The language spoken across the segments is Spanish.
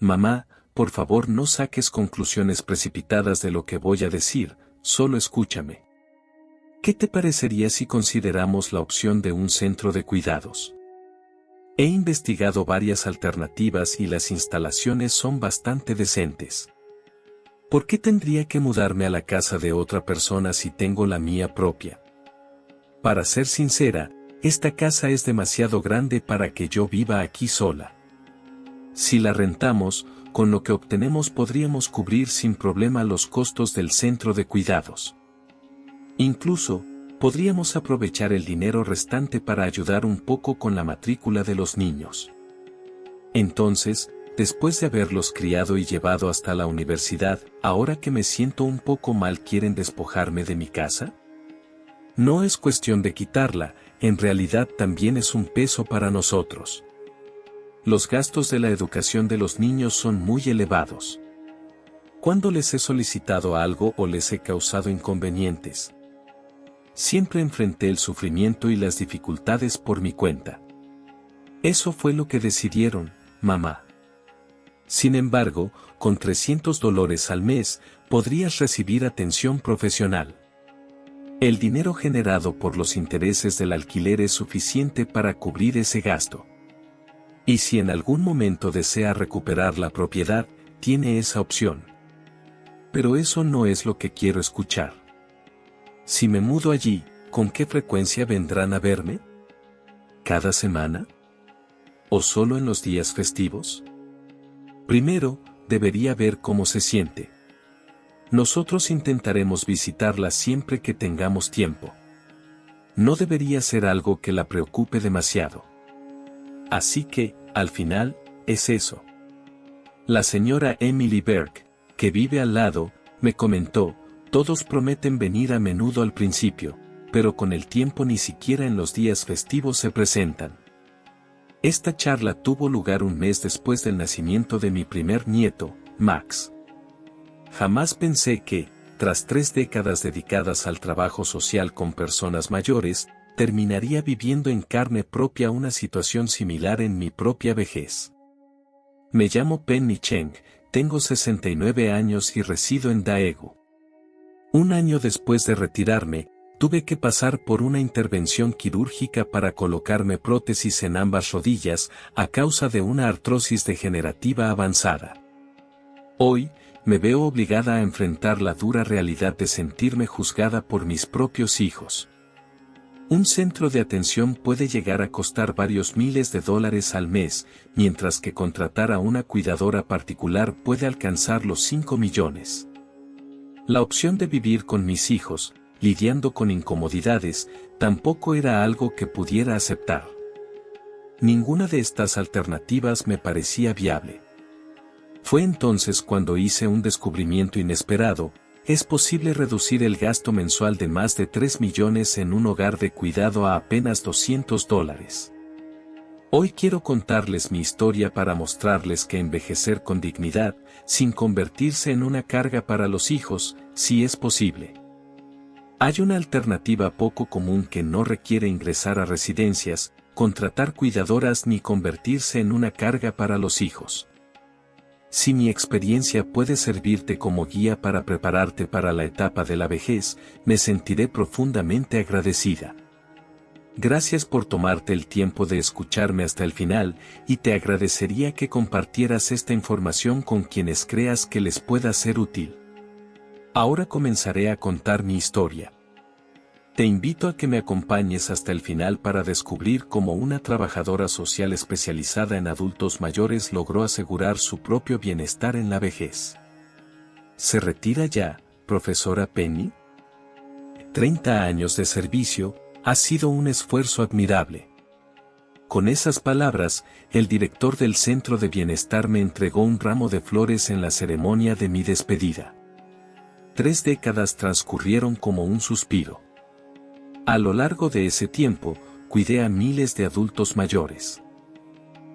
Mamá, por favor no saques conclusiones precipitadas de lo que voy a decir, solo escúchame. ¿Qué te parecería si consideramos la opción de un centro de cuidados? He investigado varias alternativas y las instalaciones son bastante decentes. ¿Por qué tendría que mudarme a la casa de otra persona si tengo la mía propia? Para ser sincera, esta casa es demasiado grande para que yo viva aquí sola. Si la rentamos, con lo que obtenemos podríamos cubrir sin problema los costos del centro de cuidados. Incluso, podríamos aprovechar el dinero restante para ayudar un poco con la matrícula de los niños. Entonces, después de haberlos criado y llevado hasta la universidad, ahora que me siento un poco mal, ¿quieren despojarme de mi casa? No es cuestión de quitarla, en realidad también es un peso para nosotros. Los gastos de la educación de los niños son muy elevados. ¿Cuándo les he solicitado algo o les he causado inconvenientes? Siempre enfrenté el sufrimiento y las dificultades por mi cuenta. Eso fue lo que decidieron, mamá. Sin embargo, con $300 al mes, podrías recibir atención profesional. El dinero generado por los intereses del alquiler es suficiente para cubrir ese gasto. Y si en algún momento desea recuperar la propiedad, tiene esa opción. Pero eso no es lo que quiero escuchar. Si me mudo allí, ¿con qué frecuencia vendrán a verme? ¿Cada semana? ¿O solo en los días festivos? Primero, debería ver cómo se siente. Nosotros intentaremos visitarla siempre que tengamos tiempo. No debería ser algo que la preocupe demasiado. Así que, al final, es eso. La señora Emily Berg, que vive al lado, me comentó, todos prometen venir a menudo al principio, pero con el tiempo ni siquiera en los días festivos se presentan. Esta charla tuvo lugar un mes después del nacimiento de mi primer nieto, Max. Jamás pensé que, tras 3 décadas dedicadas al trabajo social con personas mayores, terminaría viviendo en carne propia una situación similar en mi propia vejez. Me llamo Penny Cheng, tengo 69 años y resido en Daegu. Un año después de retirarme, tuve que pasar por una intervención quirúrgica para colocarme prótesis en ambas rodillas a causa de una artrosis degenerativa avanzada. Hoy, me veo obligada a enfrentar la dura realidad de sentirme juzgada por mis propios hijos. Un centro de atención puede llegar a costar varios miles de dólares al mes, mientras que contratar a una cuidadora particular puede alcanzar los 5 millones. La opción de vivir con mis hijos, lidiando con incomodidades, tampoco era algo que pudiera aceptar. Ninguna de estas alternativas me parecía viable. Fue entonces cuando hice un descubrimiento inesperado: es posible reducir el gasto mensual de más de 3 millones en un hogar de cuidado a apenas $200. Hoy quiero contarles mi historia para mostrarles que envejecer con dignidad, sin convertirse en una carga para los hijos, sí es posible. Hay una alternativa poco común que no requiere ingresar a residencias, contratar cuidadoras ni convertirse en una carga para los hijos. Si mi experiencia puede servirte como guía para prepararte para la etapa de la vejez, me sentiré profundamente agradecida. Gracias por tomarte el tiempo de escucharme hasta el final, y te agradecería que compartieras esta información con quienes creas que les pueda ser útil. Ahora comenzaré a contar mi historia. Te invito a que me acompañes hasta el final para descubrir cómo una trabajadora social especializada en adultos mayores logró asegurar su propio bienestar en la vejez. ¿Se retira ya, profesora Penny? 30 años de servicio, ha sido un esfuerzo admirable. Con esas palabras, el director del Centro de Bienestar me entregó un ramo de flores en la ceremonia de mi despedida. 3 décadas transcurrieron como un suspiro. A lo largo de ese tiempo, cuidé a miles de adultos mayores.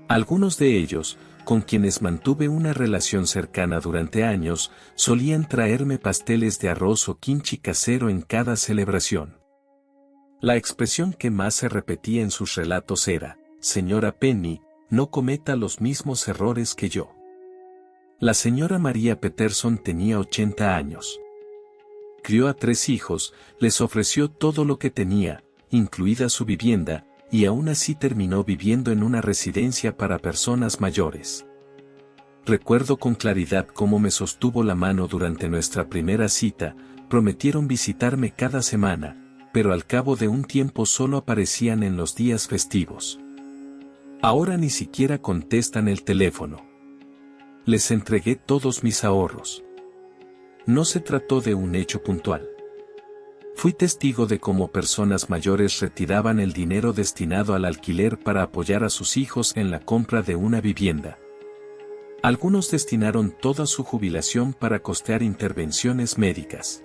Algunos de ellos, con quienes mantuve una relación cercana durante años, solían traerme pasteles de arroz o kimchi casero en cada celebración. La expresión que más se repetía en sus relatos era: «Señora Penny, no cometa los mismos errores que yo». La señora María Peterson tenía 80 años. Crió a 3 hijos, les ofreció todo lo que tenía, incluida su vivienda, y aún así terminó viviendo en una residencia para personas mayores. Recuerdo con claridad cómo me sostuvo la mano durante nuestra primera cita. Prometieron visitarme cada semana, pero al cabo de un tiempo solo aparecían en los días festivos. Ahora ni siquiera contestan el teléfono. Les entregué todos mis ahorros. No se trató de un hecho puntual. Fui testigo de cómo personas mayores retiraban el dinero destinado al alquiler para apoyar a sus hijos en la compra de una vivienda. Algunos destinaron toda su jubilación para costear intervenciones médicas.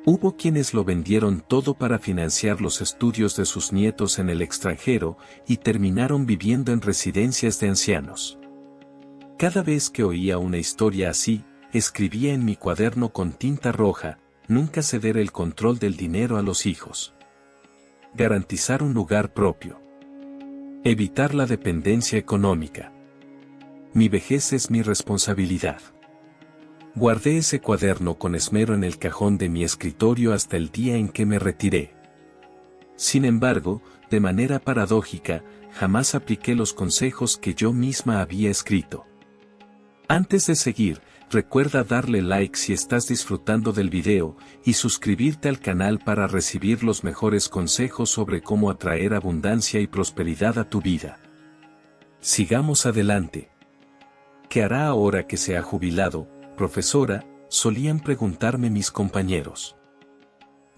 Hubo quienes lo vendieron todo para financiar los estudios de sus nietos en el extranjero y terminaron viviendo en residencias de ancianos. Cada vez que oía una historia así, escribía en mi cuaderno con tinta roja: nunca ceder el control del dinero a los hijos. Garantizar un lugar propio. Evitar la dependencia económica. Mi vejez es mi responsabilidad. Guardé ese cuaderno con esmero en el cajón de mi escritorio hasta el día en que me retiré. Sin embargo, de manera paradójica, jamás apliqué los consejos que yo misma había escrito. Antes de seguir, recuerda darle like si estás disfrutando del video y suscribirte al canal para recibir los mejores consejos sobre cómo atraer abundancia y prosperidad a tu vida. Sigamos adelante. ¿Qué hará ahora que se ha jubilado, profesora?, solían preguntarme mis compañeros.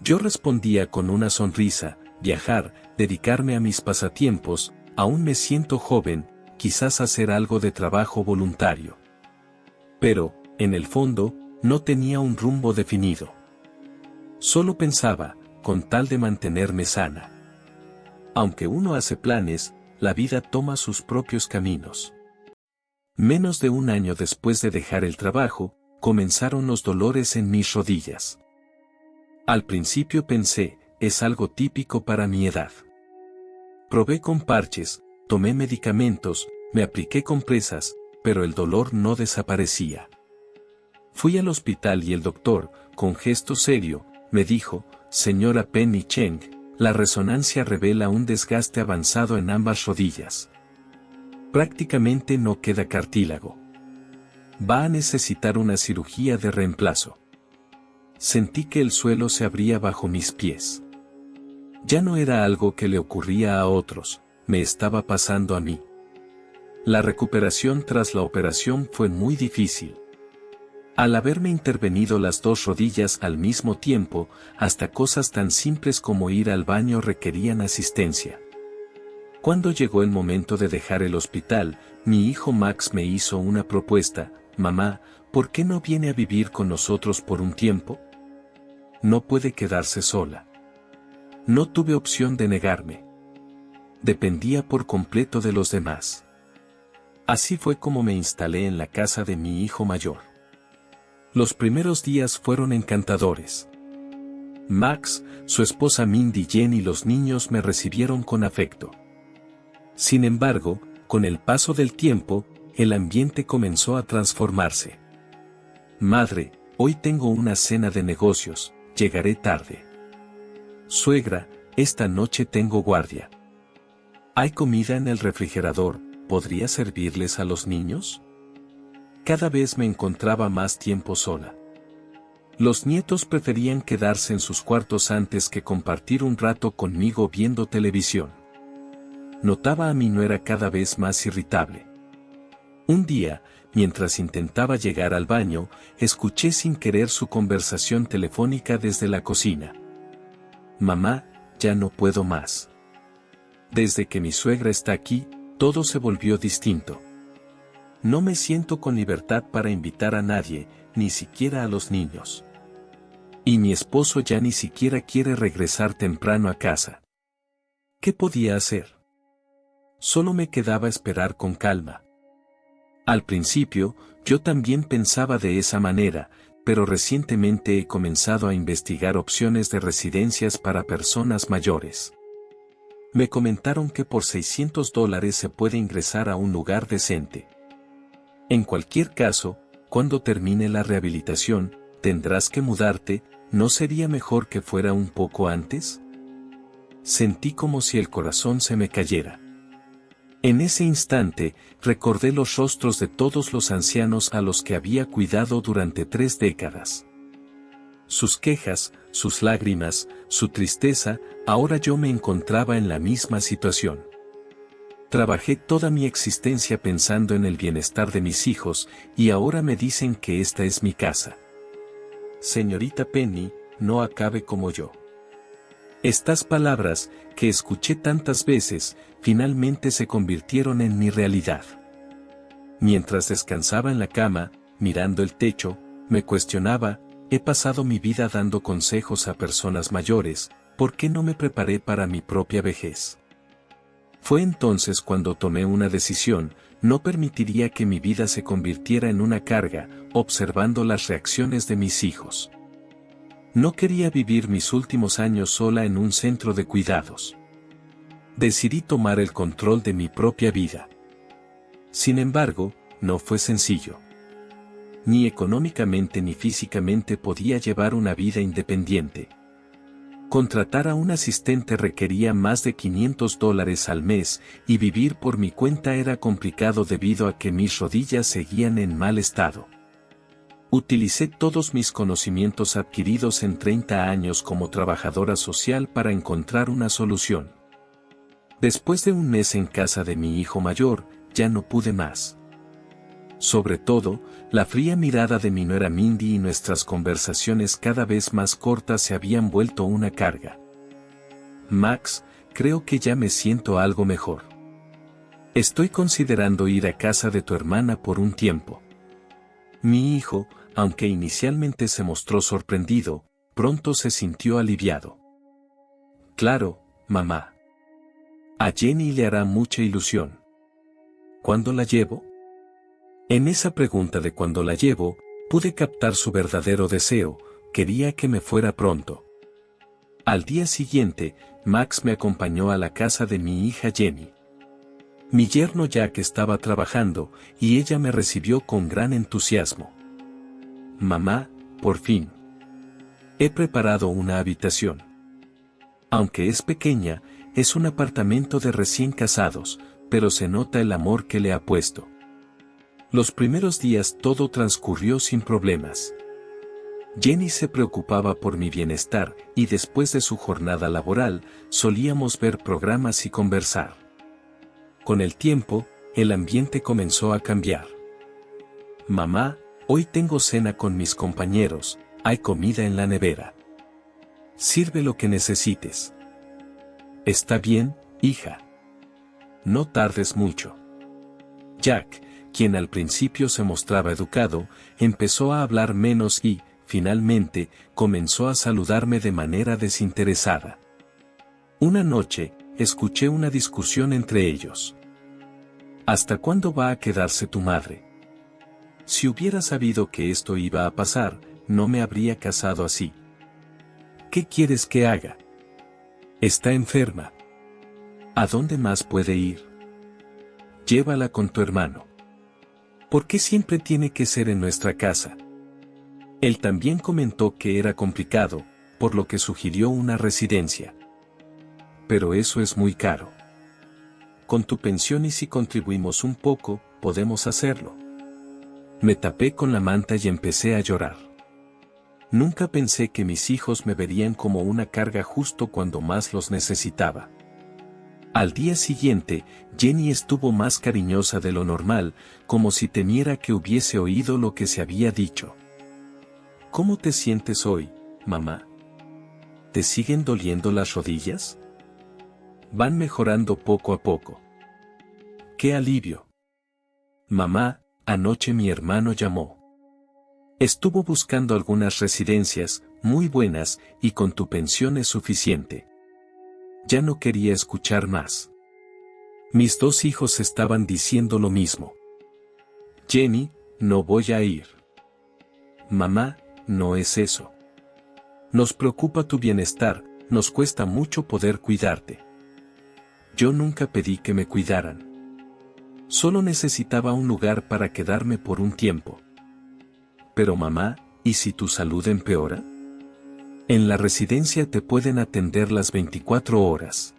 Yo respondía con una sonrisa: viajar, dedicarme a mis pasatiempos, aún me siento joven, quizás hacer algo de trabajo voluntario. Pero, en el fondo, no tenía un rumbo definido. Solo pensaba, con tal de mantenerme sana. Aunque uno hace planes, la vida toma sus propios caminos. Menos de un año después de dejar el trabajo, comenzaron los dolores en mis rodillas. Al principio pensé, es algo típico para mi edad. Probé con parches, tomé medicamentos, me apliqué compresas, pero el dolor no desaparecía. Fui al hospital y el doctor, con gesto serio, me dijo: señora Penny Cheng, la resonancia revela un desgaste avanzado en ambas rodillas. Prácticamente no queda cartílago. Va a necesitar una cirugía de reemplazo. Sentí que el suelo se abría bajo mis pies. Ya no era algo que le ocurría a otros, me estaba pasando a mí. La recuperación tras la operación fue muy difícil. Al haberme intervenido las 2 rodillas al mismo tiempo, hasta cosas tan simples como ir al baño requerían asistencia. Cuando llegó el momento de dejar el hospital, mi hijo Max me hizo una propuesta: mamá, ¿por qué no viene a vivir con nosotros por un tiempo? No puede quedarse sola. No tuve opción de negarme. Dependía por completo de los demás. Así fue como me instalé en la casa de mi hijo mayor. Los primeros días fueron encantadores. Max, su esposa Mindy, Jen y los niños me recibieron con afecto. Sin embargo, con el paso del tiempo, el ambiente comenzó a transformarse. Madre, hoy tengo una cena de negocios, llegaré tarde. Suegra, esta noche tengo guardia. ¿Hay comida en el refrigerador? ¿Podría servirles a los niños? Cada vez me encontraba más tiempo sola. Los nietos preferían quedarse en sus cuartos antes que compartir un rato conmigo viendo televisión. Notaba a mi nuera cada vez más irritable. Un día, mientras intentaba llegar al baño, escuché sin querer su conversación telefónica desde la cocina. Mamá, ya no puedo más. Desde que mi suegra está aquí, todo se volvió distinto. No me siento con libertad para invitar a nadie, ni siquiera a los niños. Y mi esposo ya ni siquiera quiere regresar temprano a casa. ¿Qué podía hacer? Solo me quedaba esperar con calma. Al principio, yo también pensaba de esa manera, pero recientemente he comenzado a investigar opciones de residencias para personas mayores. Me comentaron que por $600 se puede ingresar a un lugar decente. En cualquier caso, cuando termine la rehabilitación, tendrás que mudarte, ¿no sería mejor que fuera un poco antes? Sentí como si el corazón se me cayera. En ese instante, recordé los rostros de todos los ancianos a los que había cuidado durante 3 décadas. Sus quejas, sus lágrimas, su tristeza, ahora yo me encontraba en la misma situación. Trabajé toda mi existencia pensando en el bienestar de mis hijos, y ahora me dicen que esta es mi casa. Señorita Penny, no acabe como yo. Estas palabras, que escuché tantas veces, finalmente se convirtieron en mi realidad. Mientras descansaba en la cama, mirando el techo, me cuestionaba, he pasado mi vida dando consejos a personas mayores, ¿por qué no me preparé para mi propia vejez? Fue entonces cuando tomé una decisión, no permitiría que mi vida se convirtiera en una carga, observando las reacciones de mis hijos. No quería vivir mis últimos años sola en un centro de cuidados. Decidí tomar el control de mi propia vida. Sin embargo, no fue sencillo. Ni económicamente ni físicamente podía llevar una vida independiente. Contratar a un asistente requería más de $500 al mes, y vivir por mi cuenta era complicado debido a que mis rodillas seguían en mal estado. Utilicé todos mis conocimientos adquiridos en 30 años como trabajadora social para encontrar una solución. Después de un mes en casa de mi hijo mayor, ya no pude más. Sobre todo, la fría mirada de mi nuera Mindy y nuestras conversaciones cada vez más cortas se habían vuelto una carga. Max, creo que ya me siento algo mejor. Estoy considerando ir a casa de tu hermana por un tiempo. Mi hijo, aunque inicialmente se mostró sorprendido, pronto se sintió aliviado. Claro, mamá. A Jenny le hará mucha ilusión. ¿Cuándo la llevo? En esa pregunta de cuándo la llevo, pude captar su verdadero deseo, quería que me fuera pronto. Al día siguiente, Max me acompañó a la casa de mi hija Jenny. Mi yerno Jack estaba trabajando, y ella me recibió con gran entusiasmo. Mamá, por fin. He preparado una habitación. Aunque es pequeña, es un apartamento de recién casados, pero se nota el amor que le ha puesto. Los primeros días todo transcurrió sin problemas. Jenny se preocupaba por mi bienestar, y después de su jornada laboral, solíamos ver programas y conversar. Con el tiempo, el ambiente comenzó a cambiar. Mamá, hoy tengo cena con mis compañeros, hay comida en la nevera. Sirve lo que necesites. Está bien, hija. No tardes mucho. Jack, quien al principio se mostraba educado, empezó a hablar menos y, finalmente, comenzó a saludarme de manera desinteresada. Una noche, escuché una discusión entre ellos. ¿Hasta cuándo va a quedarse tu madre? Si hubiera sabido que esto iba a pasar, no me habría casado así. ¿Qué quieres que haga? Está enferma. ¿A dónde más puede ir? Llévala con tu hermano. ¿Por qué siempre tiene que ser en nuestra casa? Él también comentó que era complicado, por lo que sugirió una residencia. Pero eso es muy caro. Con tu pensión y si contribuimos un poco, podemos hacerlo. Me tapé con la manta y empecé a llorar. Nunca pensé que mis hijos me verían como una carga justo cuando más los necesitaba. Al día siguiente, Jenny estuvo más cariñosa de lo normal, como si temiera que hubiese oído lo que se había dicho. ¿Cómo te sientes hoy, mamá? ¿Te siguen doliendo las rodillas? Van mejorando poco a poco. ¡Qué alivio! Mamá, anoche mi hermano llamó. Estuvo buscando algunas residencias, muy buenas, y con tu pensión es suficiente. Ya no quería escuchar más. Mis 2 hijos estaban diciendo lo mismo. Jenny, no voy a ir. Mamá, no es eso. Nos preocupa tu bienestar, nos cuesta mucho poder cuidarte. Yo nunca pedí que me cuidaran. Solo necesitaba un lugar para quedarme por un tiempo. Pero mamá, ¿y si tu salud empeora? En la residencia te pueden atender las 24 horas.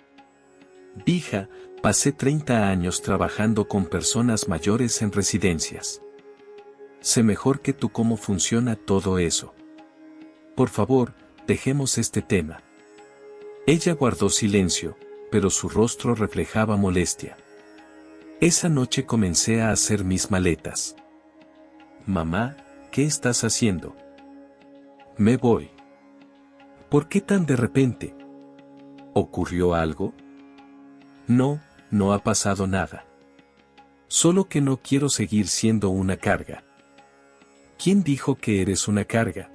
Hija, pasé 30 años trabajando con personas mayores en residencias. Sé mejor que tú cómo funciona todo eso. Por favor, dejemos este tema. Ella guardó silencio, pero su rostro reflejaba molestia. Esa noche comencé a hacer mis maletas. Mamá, ¿qué estás haciendo? Me voy. ¿Por qué tan de repente? ¿Ocurrió algo? No, no ha pasado nada. Solo que no quiero seguir siendo una carga. ¿Quién dijo que eres una carga?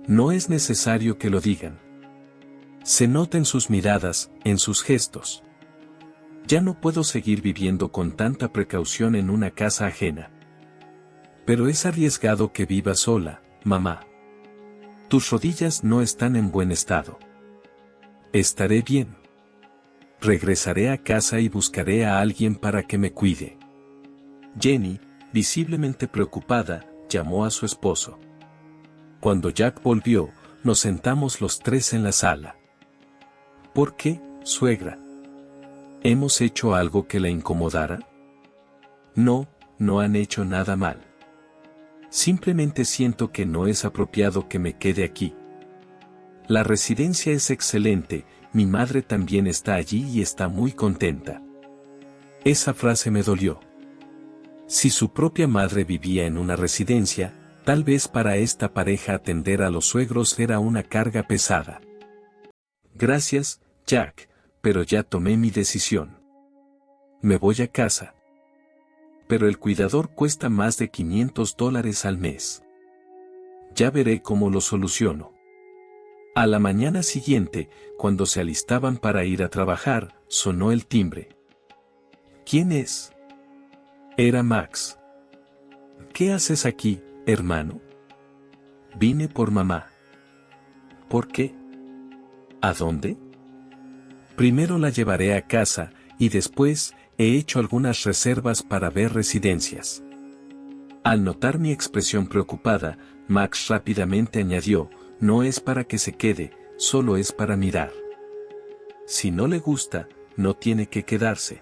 No es necesario que lo digan. Se nota en sus miradas, en sus gestos. Ya no puedo seguir viviendo con tanta precaución en una casa ajena. Pero es arriesgado que viva sola, mamá. Tus rodillas no están en buen estado. Estaré bien. Regresaré a casa y buscaré a alguien para que me cuide. Jenny, visiblemente preocupada, llamó a su esposo. Cuando Jack volvió, nos sentamos los tres en la sala. ¿Por qué, suegra? ¿Hemos hecho algo que la incomodara? No, no han hecho nada mal. Simplemente siento que no es apropiado que me quede aquí. La residencia es excelente, mi madre también está allí y está muy contenta. Esa frase me dolió. Si su propia madre vivía en una residencia, tal vez para esta pareja atender a los suegros era una carga pesada. Gracias, Jack, pero ya tomé mi decisión. Me voy a casa. Pero el cuidador cuesta más de $500 al mes. Ya veré cómo lo soluciono. A la mañana siguiente, cuando se alistaban para ir a trabajar, sonó el timbre. ¿Quién es? Era Max. ¿Qué haces aquí, hermano? Vine por mamá. ¿Por qué? ¿A dónde? Primero la llevaré a casa, y después, he hecho algunas reservas para ver residencias. Al notar mi expresión preocupada, Max rápidamente añadió, no es para que se quede, solo es para mirar. Si no le gusta, no tiene que quedarse.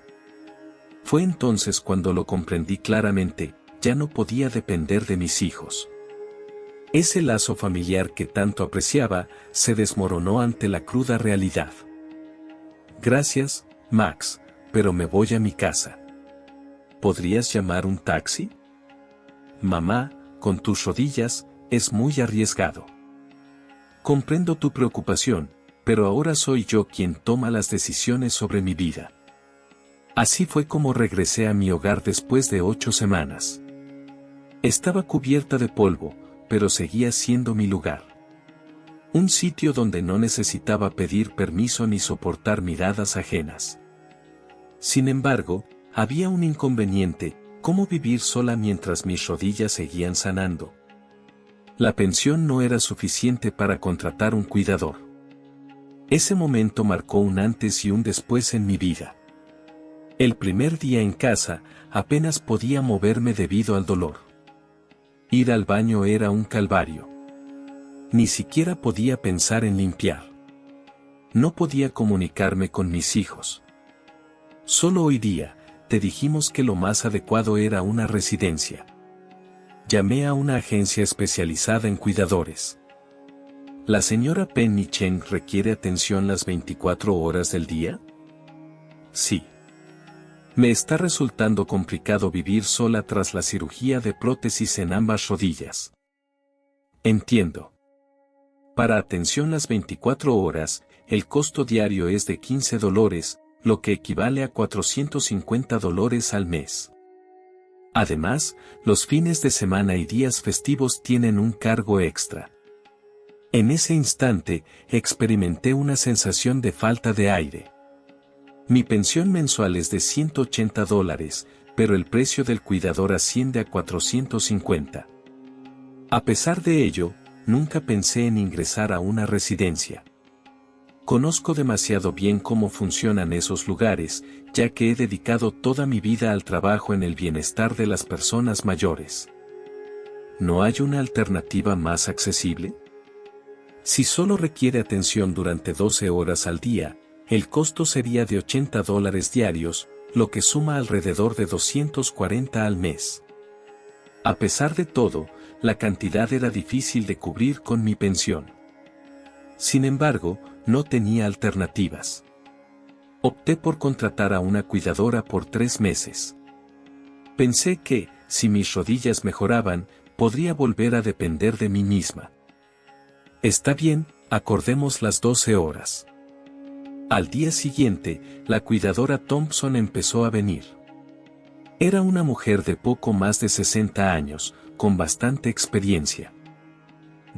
Fue entonces cuando lo comprendí claramente, ya no podía depender de mis hijos. Ese lazo familiar que tanto apreciaba, se desmoronó ante la cruda realidad. Gracias, Max, pero me voy a mi casa. ¿Podrías llamar un taxi? Mamá, con tus rodillas, es muy arriesgado. Comprendo tu preocupación, pero ahora soy yo quien toma las decisiones sobre mi vida. Así fue como regresé a mi hogar después de 8 semanas. Estaba cubierta de polvo, pero seguía siendo mi lugar. Un sitio donde no necesitaba pedir permiso ni soportar miradas ajenas. Sin embargo, había un inconveniente, cómo vivir sola mientras mis rodillas seguían sanando. La pensión no era suficiente para contratar un cuidador. Ese momento marcó un antes y un después en mi vida. El primer día en casa, apenas podía moverme debido al dolor. Ir al baño era un calvario. Ni siquiera podía pensar en limpiar. No podía comunicarme con mis hijos. Solo hoy día, te dijimos que lo más adecuado era una residencia. Llamé a una agencia especializada en cuidadores. ¿La señora Penny Cheng requiere atención las 24 horas del día? Sí. Me está resultando complicado vivir sola tras la cirugía de prótesis en ambas rodillas. Entiendo. Para atención las 24 horas, el costo diario es de $15, lo que equivale a $450 al mes. Además, los fines de semana y días festivos tienen un cargo extra. En ese instante, experimenté una sensación de falta de aire. Mi pensión mensual es de $180, pero el precio del cuidador asciende a $450. A pesar de ello, nunca pensé en ingresar a una residencia. Conozco demasiado bien cómo funcionan esos lugares, ya que he dedicado toda mi vida al trabajo en el bienestar de las personas mayores. ¿No hay una alternativa más accesible? Si solo requiere atención durante 12 horas al día, el costo sería de $80 diarios, lo que suma alrededor de $240 al mes. A pesar de todo, la cantidad era difícil de cubrir con mi pensión. Sin embargo, no tenía alternativas. Opté por contratar a una cuidadora por 3 meses. Pensé que, si mis rodillas mejoraban, podría volver a depender de mí misma. Está bien, acordemos las 12 horas. Al día siguiente, la cuidadora Thompson empezó a venir. Era una mujer de poco más de 60 años, con bastante experiencia.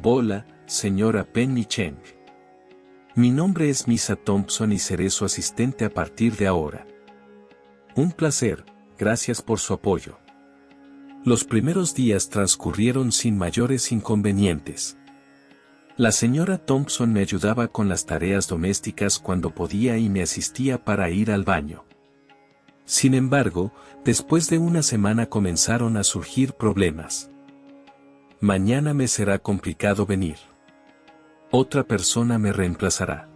Hola, señora Penny Cheng. Mi nombre es Misa Thompson y seré su asistente a partir de ahora. Un placer, gracias por su apoyo. Los primeros días transcurrieron sin mayores inconvenientes. La señora Thompson me ayudaba con las tareas domésticas cuando podía y me asistía para ir al baño. Sin embargo, después de una semana comenzaron a surgir problemas. Mañana me será complicado venir. Otra persona me reemplazará.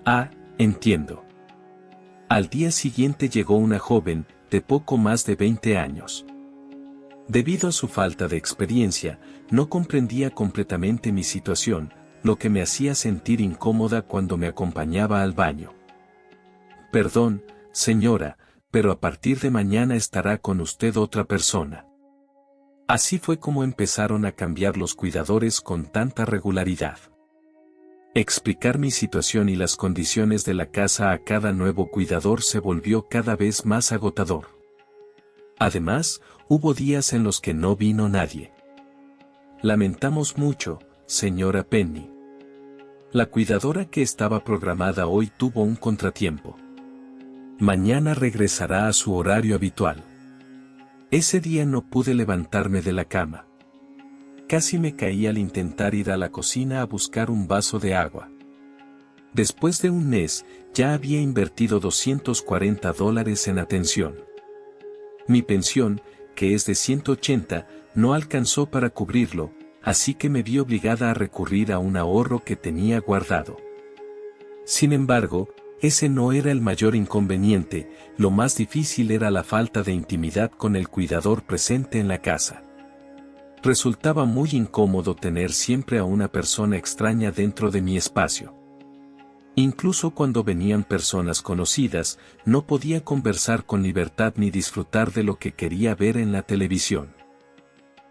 Ah, entiendo. Al día siguiente llegó una joven, de poco más de 20 años. Debido a su falta de experiencia, no comprendía completamente mi situación, lo que me hacía sentir incómoda cuando me acompañaba al baño. Perdón, señora, pero a partir de mañana estará con usted otra persona. Así fue como empezaron a cambiar los cuidadores con tanta regularidad. Explicar mi situación y las condiciones de la casa a cada nuevo cuidador se volvió cada vez más agotador. Además, hubo días en los que no vino nadie. Lamentamos mucho, señora Penny. La cuidadora que estaba programada hoy tuvo un contratiempo. Mañana regresará a su horario habitual. Ese día no pude levantarme de la cama. Casi me caí al intentar ir a la cocina a buscar un vaso de agua. Después de un mes, ya había invertido $240 en atención. Mi pensión, que es de 180, no alcanzó para cubrirlo, así que me vi obligada a recurrir a un ahorro que tenía guardado. Sin embargo, ese no era el mayor inconveniente, lo más difícil era la falta de intimidad con el cuidador presente en la casa. Resultaba muy incómodo tener siempre a una persona extraña dentro de mi espacio. Incluso cuando venían personas conocidas, no podía conversar con libertad ni disfrutar de lo que quería ver en la televisión.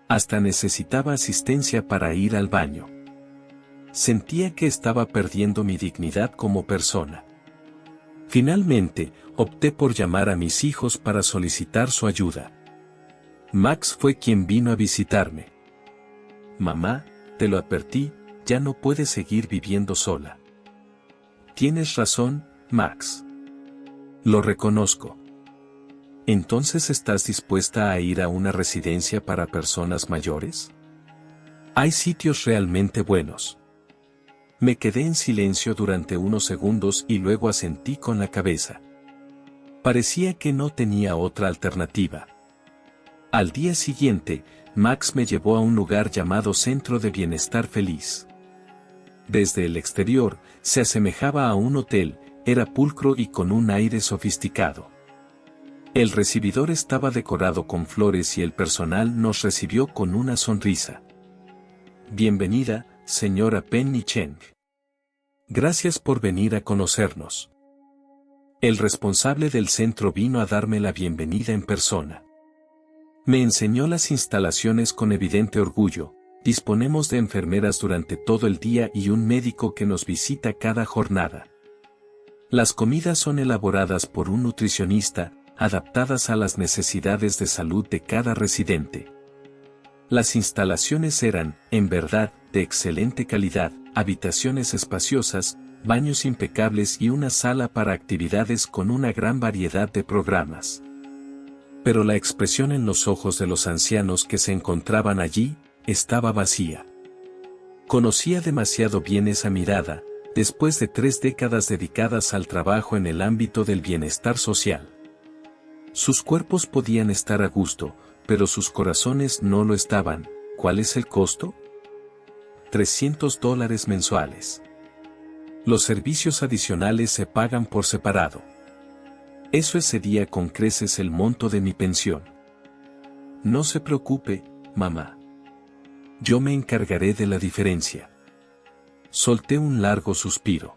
Hasta necesitaba asistencia para ir al baño. Sentía que estaba perdiendo mi dignidad como persona. Finalmente, opté por llamar a mis hijos para solicitar su ayuda. Max fue quien vino a visitarme. Mamá, te lo advertí, ya no puedes seguir viviendo sola. Tienes razón, Max. Lo reconozco. ¿Entonces estás dispuesta a ir a una residencia para personas mayores? Hay sitios realmente buenos. Me quedé en silencio durante unos segundos y luego asentí con la cabeza. Parecía que no tenía otra alternativa. Al día siguiente, Max me llevó a un lugar llamado Centro de Bienestar Feliz. Desde el exterior, se asemejaba a un hotel, era pulcro y con un aire sofisticado. El recibidor estaba decorado con flores y el personal nos recibió con una sonrisa. Bienvenida, señora Penny Cheng. Gracias por venir a conocernos. El responsable del centro vino a darme la bienvenida en persona. Me enseñó las instalaciones con evidente orgullo. Disponemos de enfermeras durante todo el día y un médico que nos visita cada jornada. Las comidas son elaboradas por un nutricionista, adaptadas a las necesidades de salud de cada residente. Las instalaciones eran, en verdad, de excelente calidad, habitaciones espaciosas, baños impecables y una sala para actividades con una gran variedad de programas. Pero la expresión en los ojos de los ancianos que se encontraban allí, estaba vacía. Conocía demasiado bien esa mirada, después de 3 décadas dedicadas al trabajo en el ámbito del bienestar social. Sus cuerpos podían estar a gusto, pero sus corazones no lo estaban. ¿Cuál es el costo? $300 mensuales. Los servicios adicionales se pagan por separado. Eso excedía con creces el monto de mi pensión. No se preocupe, mamá. Yo me encargaré de la diferencia. Solté un largo suspiro.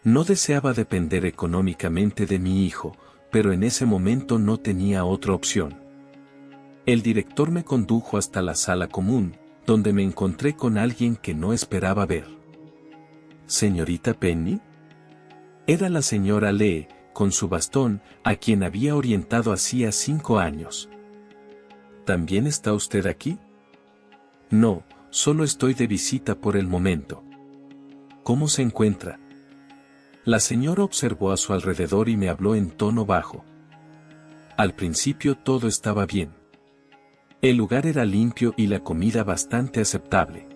No deseaba depender económicamente de mi hijo, pero en ese momento no tenía otra opción. El director me condujo hasta la sala común, donde me encontré con alguien que no esperaba ver. ¿Señorita Penny? Era la señora Lee, con su bastón, a quien había orientado hacía 5 años. ¿También está usted aquí? No, solo estoy de visita por el momento. ¿Cómo se encuentra? La señora observó a su alrededor y me habló en tono bajo. Al principio todo estaba bien. El lugar era limpio y la comida bastante aceptable.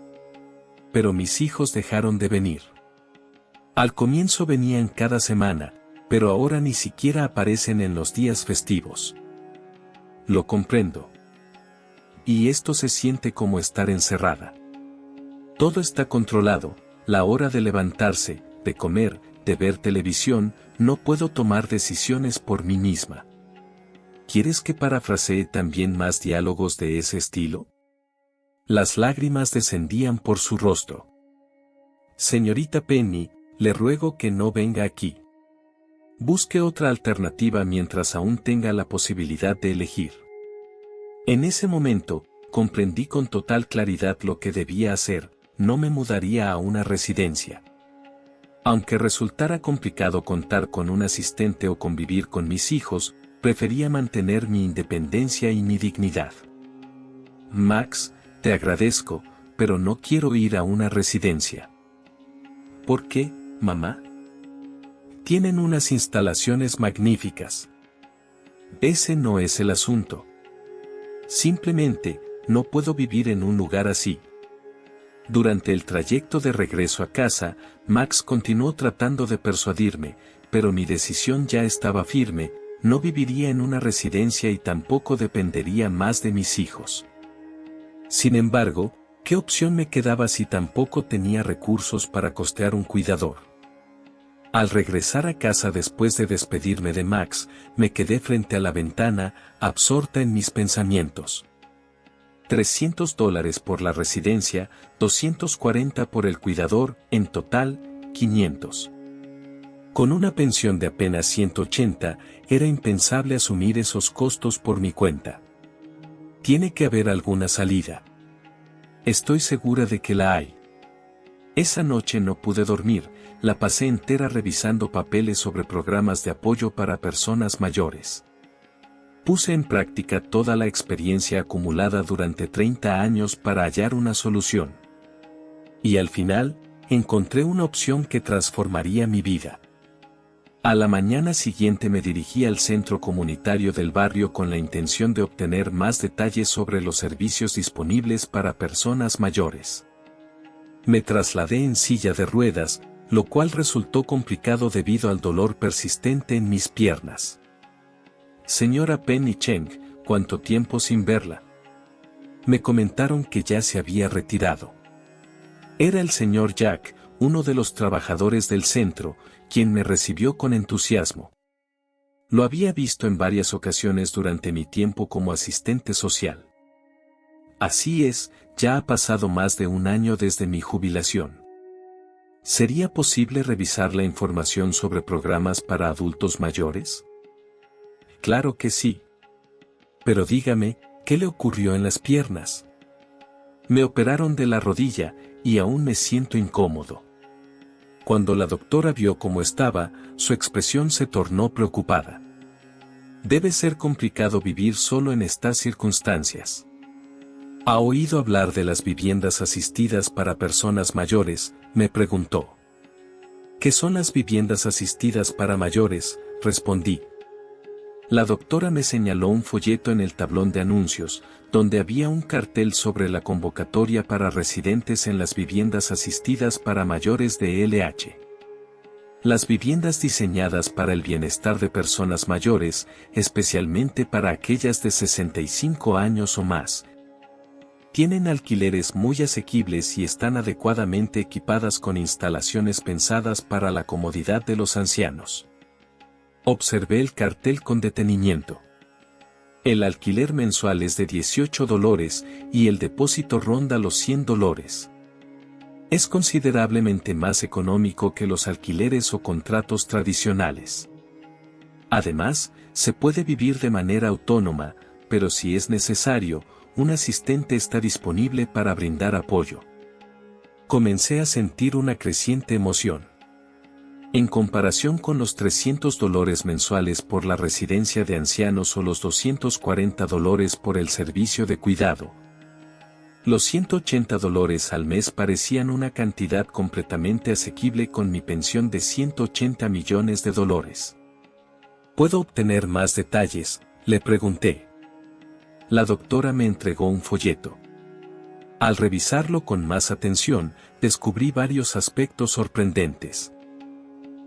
Pero mis hijos dejaron de venir. Al comienzo venían cada semana, pero ahora ni siquiera aparecen en los días festivos. Lo comprendo. Y esto se siente como estar encerrada. Todo está controlado, la hora de levantarse, de comer, de ver televisión, no puedo tomar decisiones por mí misma. ¿Quieres que parafrasee también más diálogos de ese estilo? Las lágrimas descendían por su rostro. Señorita Penny, le ruego que no venga aquí. Busque otra alternativa mientras aún tenga la posibilidad de elegir. En ese momento, comprendí con total claridad lo que debía hacer, no me mudaría a una residencia. Aunque resultara complicado contar con un asistente o convivir con mis hijos, prefería mantener mi independencia y mi dignidad. Max, te agradezco, pero no quiero ir a una residencia. ¿Por qué, mamá? Tienen unas instalaciones magníficas. Ese no es el asunto. Simplemente, no puedo vivir en un lugar así. Durante el trayecto de regreso a casa, Max continuó tratando de persuadirme, pero mi decisión ya estaba firme, no viviría en una residencia y tampoco dependería más de mis hijos. Sin embargo, ¿qué opción me quedaba si tampoco tenía recursos para costear un cuidador? Al regresar a casa después de despedirme de Max, me quedé frente a la ventana, absorta en mis pensamientos. $300 por la residencia, 240 por el cuidador, en total, 500. Con una pensión de apenas 180, era impensable asumir esos costos por mi cuenta. Tiene que haber alguna salida. Estoy segura de que la hay. Esa noche no pude dormir, la pasé entera revisando papeles sobre programas de apoyo para personas mayores. Puse en práctica toda la experiencia acumulada durante 30 años para hallar una solución. Y al final, encontré una opción que transformaría mi vida. A la mañana siguiente me dirigí al centro comunitario del barrio con la intención de obtener más detalles sobre los servicios disponibles para personas mayores. Me trasladé en silla de ruedas, lo cual resultó complicado debido al dolor persistente en mis piernas. Señora Penny Cheng, ¿cuánto tiempo sin verla? Me comentaron que ya se había retirado. Era el señor Jack, uno de los trabajadores del centro, quien me recibió con entusiasmo. Lo había visto en varias ocasiones durante mi tiempo como asistente social. Así es, ya ha pasado más de 1 año desde mi jubilación. ¿Sería posible revisar la información sobre programas para adultos mayores? Claro que sí. Pero dígame, ¿qué le ocurrió en las piernas? Me operaron de la rodilla, y aún me siento incómodo. Cuando la doctora vio cómo estaba, su expresión se tornó preocupada. Debe ser complicado vivir solo en estas circunstancias. ¿Ha oído hablar de las viviendas asistidas para personas mayores?, me preguntó. ¿Qué son las viviendas asistidas para mayores?, respondí. La doctora me señaló un folleto en el tablón de anuncios, donde había un cartel sobre la convocatoria para residentes en las viviendas asistidas para mayores de LH. Las viviendas diseñadas para el bienestar de personas mayores, especialmente para aquellas de 65 años o más, tienen alquileres muy asequibles y están adecuadamente equipadas con instalaciones pensadas para la comodidad de los ancianos. Observé el cartel con detenimiento. El alquiler mensual es de $18 y el depósito ronda los $100. Es considerablemente más económico que los alquileres o contratos tradicionales. Además, se puede vivir de manera autónoma, pero si es necesario, un asistente está disponible para brindar apoyo. Comencé a sentir una creciente emoción. En comparación con los $300 mensuales por la residencia de ancianos o los $240 por el servicio de cuidado, los $180 al mes parecían una cantidad completamente asequible con mi pensión de $180 millones. ¿Puedo obtener más detalles?, le pregunté. La doctora me entregó un folleto. Al revisarlo con más atención, descubrí varios aspectos sorprendentes.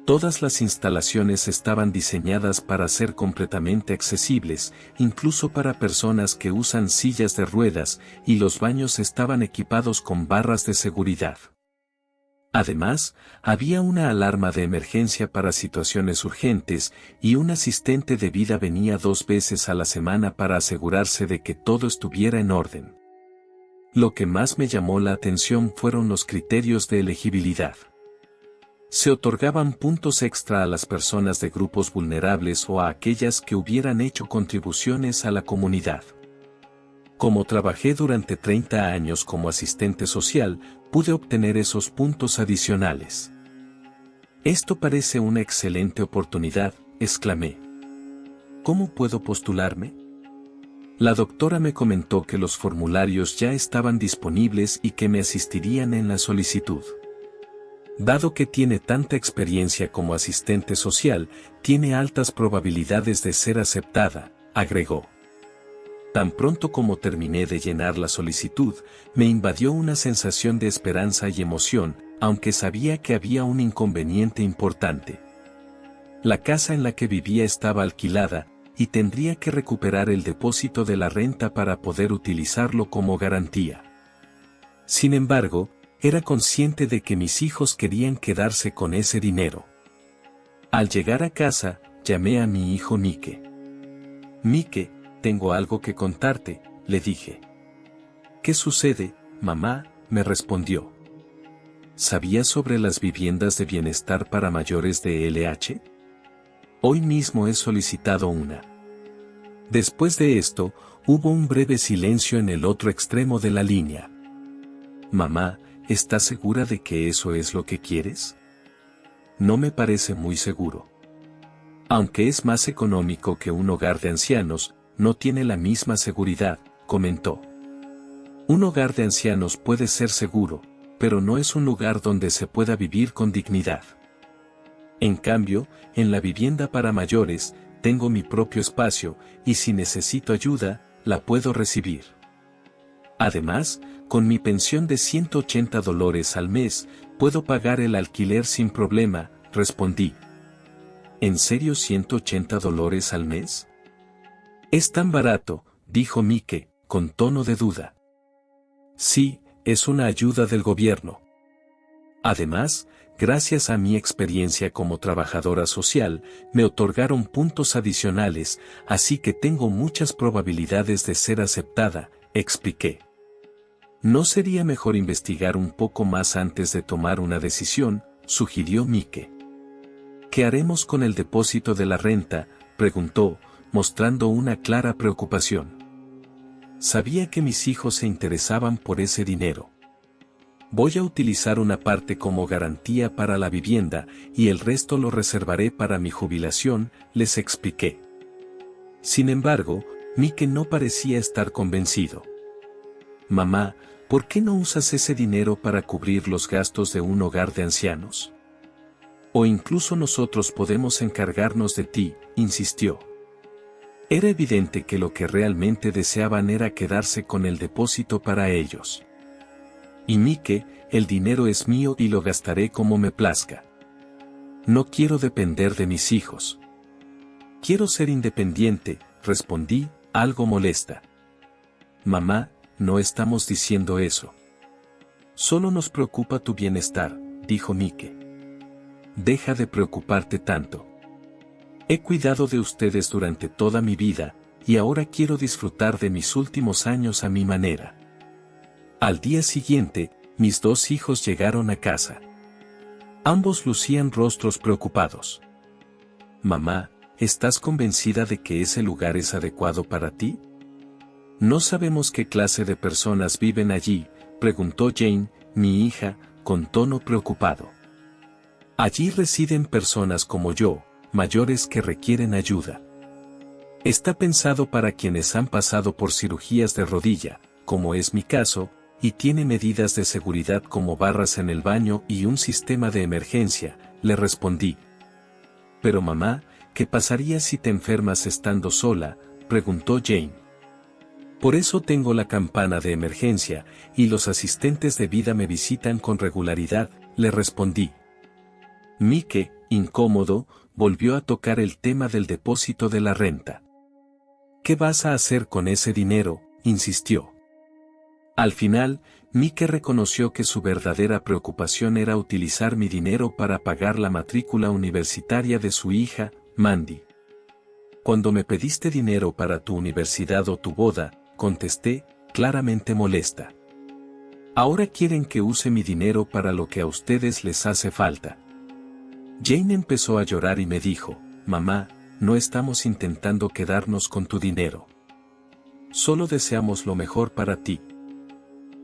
Todas las instalaciones estaban diseñadas para ser completamente accesibles, incluso para personas que usan sillas de ruedas, y los baños estaban equipados con barras de seguridad. Además, había una alarma de emergencia para situaciones urgentes, y un asistente de vida venía 2 veces a la semana para asegurarse de que todo estuviera en orden. Lo que más me llamó la atención fueron los criterios de elegibilidad. Se otorgaban puntos extra a las personas de grupos vulnerables o a aquellas que hubieran hecho contribuciones a la comunidad. Como trabajé durante 30 años como asistente social, pude obtener esos puntos adicionales. Esto parece una excelente oportunidad, exclamé. ¿Cómo puedo postularme? La doctora me comentó que los formularios ya estaban disponibles y que me asistirían en la solicitud. Dado que tiene tanta experiencia como asistente social, tiene altas probabilidades de ser aceptada, agregó. Tan pronto como terminé de llenar la solicitud, me invadió una sensación de esperanza y emoción, aunque sabía que había un inconveniente importante. La casa en la que vivía estaba alquilada, y tendría que recuperar el depósito de la renta para poder utilizarlo como garantía. Sin embargo, era consciente de que mis hijos querían quedarse con ese dinero. Al llegar a casa, llamé a mi hijo Mike. Mike, tengo algo que contarte, le dije. ¿Qué sucede, mamá?, me respondió. ¿Sabías sobre las viviendas de bienestar para mayores de LH? Hoy mismo he solicitado una. Después de esto, hubo un breve silencio en el otro extremo de la línea. Mamá, ¿estás segura de que eso es lo que quieres? No me parece muy seguro. Aunque es más económico que un hogar de ancianos, no tiene la misma seguridad, comentó. Un hogar de ancianos puede ser seguro, pero no es un lugar donde se pueda vivir con dignidad. En cambio, en la vivienda para mayores, tengo mi propio espacio, y si necesito ayuda, la puedo recibir. Además, con mi pensión de $180 al mes, puedo pagar el alquiler sin problema, respondí. ¿En serio $180 al mes? Es tan barato, dijo Mike, con tono de duda. Sí, es una ayuda del gobierno. Además, gracias a mi experiencia como trabajadora social, me otorgaron puntos adicionales, así que tengo muchas probabilidades de ser aceptada, expliqué. ¿No sería mejor investigar un poco más antes de tomar una decisión?, sugirió Mike. ¿Qué haremos con el depósito de la renta?, preguntó, mostrando una clara preocupación. Sabía que mis hijos se interesaban por ese dinero. Voy a utilizar una parte como garantía para la vivienda y el resto lo reservaré para mi jubilación, les expliqué. Sin embargo, Mike no parecía estar convencido. Mamá, ¿por qué no usas ese dinero para cubrir los gastos de un hogar de ancianos? O incluso nosotros podemos encargarnos de ti, insistió. Era evidente que lo que realmente deseaban era quedarse con el depósito para ellos. Y Mike, el dinero es mío y lo gastaré como me plazca. No quiero depender de mis hijos. Quiero ser independiente, respondí, algo molesta. Mamá, no estamos diciendo eso. Solo nos preocupa tu bienestar, dijo Mike. Deja de preocuparte tanto. He cuidado de ustedes durante toda mi vida, y ahora quiero disfrutar de mis últimos años a mi manera. Al día siguiente, mis dos hijos llegaron a casa. Ambos lucían rostros preocupados. Mamá, ¿estás convencida de que ese lugar es adecuado para ti? No sabemos qué clase de personas viven allí, preguntó Jane, mi hija, con tono preocupado. Allí residen personas como yo, mayores que requieren ayuda. Está pensado para quienes han pasado por cirugías de rodilla, como es mi caso, y tiene medidas de seguridad como barras en el baño y un sistema de emergencia, le respondí. Pero mamá, ¿qué pasaría si te enfermas estando sola?, preguntó Jane. Por eso tengo la campana de emergencia, y los asistentes de vida me visitan con regularidad, le respondí. Mike, incómodo, volvió a tocar el tema del depósito de la renta. ¿Qué vas a hacer con ese dinero?, insistió. Al final, Mike reconoció que su verdadera preocupación era utilizar mi dinero para pagar la matrícula universitaria de su hija, Mandy. Cuando me pediste dinero para tu universidad o tu boda, contesté, claramente molesta. Ahora quieren que use mi dinero para lo que a ustedes les hace falta. Jane empezó a llorar y me dijo, mamá, no estamos intentando quedarnos con tu dinero. Solo deseamos lo mejor para ti.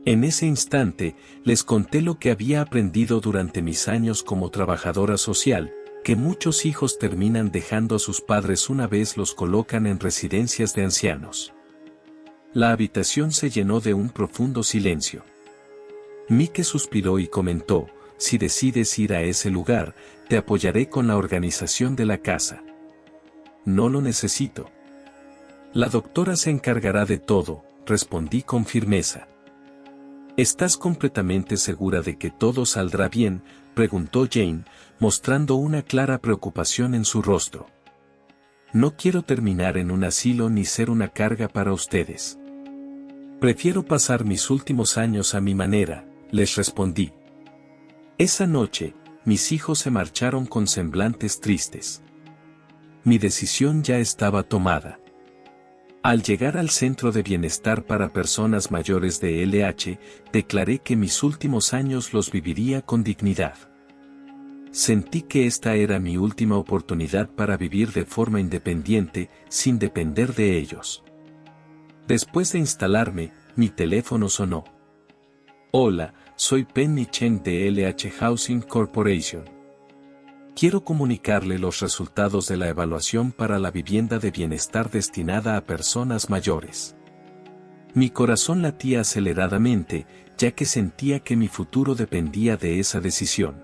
En ese instante, les conté lo que había aprendido durante mis años como trabajadora social, que muchos hijos terminan dejando a sus padres una vez los colocan en residencias de ancianos. La habitación se llenó de un profundo silencio. Mike suspiró y comentó, si decides ir a ese lugar, te apoyaré con la organización de la casa. No lo necesito. La doctora se encargará de todo, respondí con firmeza. ¿Estás completamente segura de que todo saldrá bien?, preguntó Jane, mostrando una clara preocupación en su rostro. No quiero terminar en un asilo ni ser una carga para ustedes. Prefiero pasar mis últimos años a mi manera, les respondí. Esa noche, mis hijos se marcharon con semblantes tristes. Mi decisión ya estaba tomada. Al llegar al Centro de Bienestar para Personas Mayores de LH, declaré que mis últimos años los viviría con dignidad. Sentí que esta era mi última oportunidad para vivir de forma independiente, sin depender de ellos. Después de instalarme, mi teléfono sonó. Hola, soy Penny Chen de LH Housing Corporation. Quiero comunicarle los resultados de la evaluación para la vivienda de bienestar destinada a personas mayores. Mi corazón latía aceleradamente, ya que sentía que mi futuro dependía de esa decisión.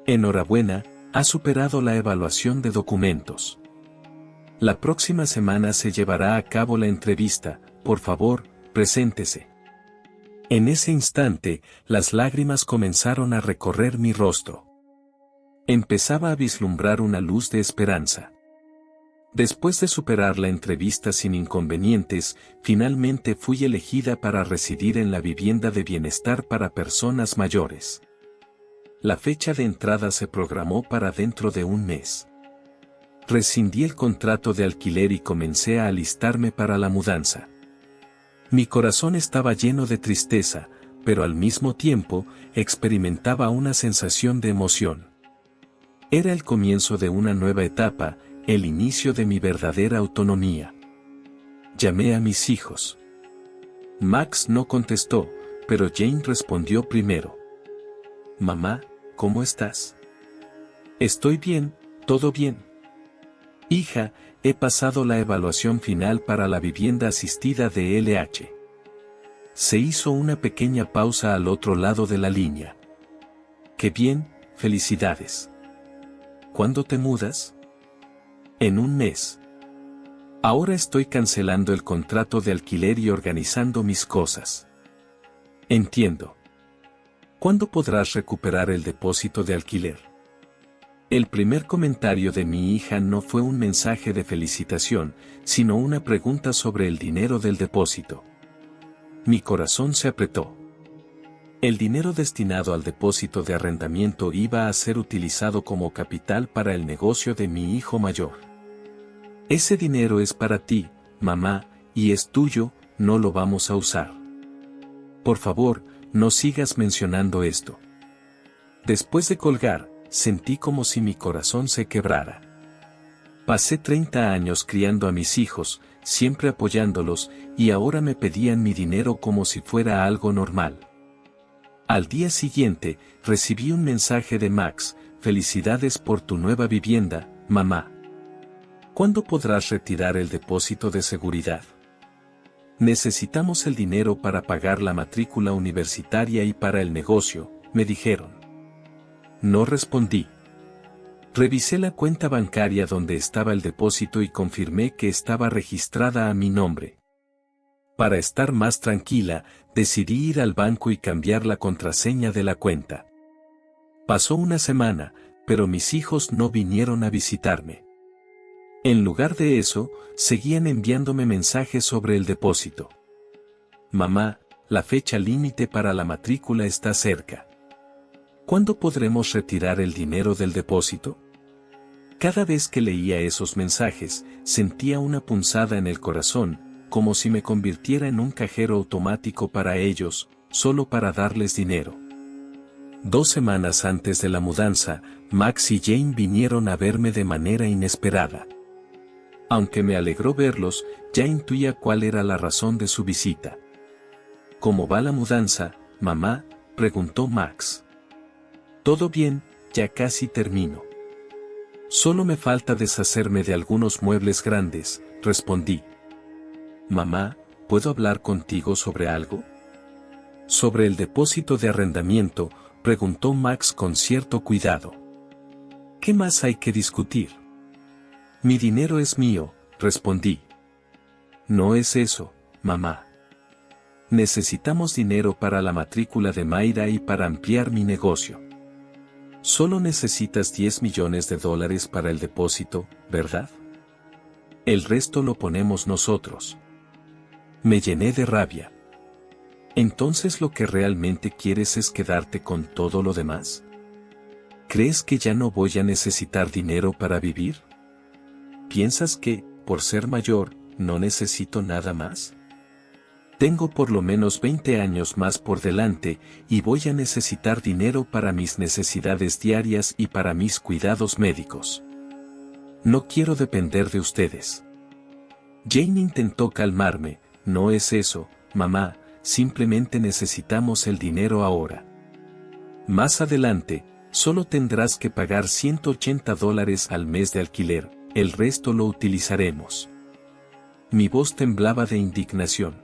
Enhorabuena, ha superado la evaluación de documentos. La próxima semana se llevará a cabo la entrevista, por favor, preséntese. En ese instante, las lágrimas comenzaron a recorrer mi rostro. Empezaba a vislumbrar una luz de esperanza. Después de superar la entrevista sin inconvenientes, finalmente fui elegida para residir en la vivienda de bienestar para personas mayores. La fecha de entrada se programó para dentro de un mes. Rescindí el contrato de alquiler y comencé a alistarme para la mudanza. Mi corazón estaba lleno de tristeza, pero al mismo tiempo, experimentaba una sensación de emoción. Era el comienzo de una nueva etapa, el inicio de mi verdadera autonomía. Llamé a mis hijos. Max no contestó, pero Jane respondió primero. Mamá, ¿cómo estás? Estoy bien, todo bien. Hija, he pasado la evaluación final para la vivienda asistida de LH. Se hizo una pequeña pausa al otro lado de la línea. Qué bien, felicidades. ¿Cuándo te mudas? En un mes. Ahora estoy cancelando el contrato de alquiler y organizando mis cosas. Entiendo. ¿Cuándo podrás recuperar el depósito de alquiler? El primer comentario de mi hija no fue un mensaje de felicitación, sino una pregunta sobre el dinero del depósito. Mi corazón se apretó. El dinero destinado al depósito de arrendamiento iba a ser utilizado como capital para el negocio de mi hijo mayor. Ese dinero es para ti, mamá, y es tuyo, no lo vamos a usar. Por favor, no sigas mencionando esto. Después de colgar, sentí como si mi corazón se quebrara. Pasé 30 años criando a mis hijos, siempre apoyándolos, y ahora me pedían mi dinero como si fuera algo normal. Al día siguiente, recibí un mensaje de Max: felicidades por tu nueva vivienda, mamá. ¿Cuándo podrás retirar el depósito de seguridad? Necesitamos el dinero para pagar la matrícula universitaria y para el negocio, me dijeron. No respondí. Revisé la cuenta bancaria donde estaba el depósito y confirmé que estaba registrada a mi nombre. Para estar más tranquila, decidí ir al banco y cambiar la contraseña de la cuenta. Pasó una semana, pero mis hijos no vinieron a visitarme. En lugar de eso, seguían enviándome mensajes sobre el depósito. Mamá, la fecha límite para la matrícula está cerca. ¿Cuándo podremos retirar el dinero del depósito? Cada vez que leía esos mensajes, sentía una punzada en el corazón, como si me convirtiera en un cajero automático para ellos, solo para darles dinero. 2 semanas antes de la mudanza, Max y Jane vinieron a verme de manera inesperada. Aunque me alegró verlos, ya intuía cuál era la razón de su visita. ¿Cómo va la mudanza, mamá?, preguntó Max. Todo bien, ya casi termino. Solo me falta deshacerme de algunos muebles grandes, respondí. Mamá, ¿puedo hablar contigo sobre algo? Sobre el depósito de arrendamiento, preguntó Max con cierto cuidado. ¿Qué más hay que discutir? Mi dinero es mío, respondí. No es eso, mamá. Necesitamos dinero para la matrícula de Mayra y para ampliar mi negocio. Solo necesitas $10 millones para el depósito, ¿verdad? El resto lo ponemos nosotros. Me llené de rabia. ¿Entonces lo que realmente quieres es quedarte con todo lo demás? ¿Crees que ya no voy a necesitar dinero para vivir? ¿Piensas que, por ser mayor, no necesito nada más? Tengo por lo menos 20 años más por delante y voy a necesitar dinero para mis necesidades diarias y para mis cuidados médicos. No quiero depender de ustedes. Jane intentó calmarme. No es eso, mamá, simplemente necesitamos el dinero ahora. Más adelante, solo tendrás que pagar $180 al mes de alquiler, el resto lo utilizaremos. Mi voz temblaba de indignación.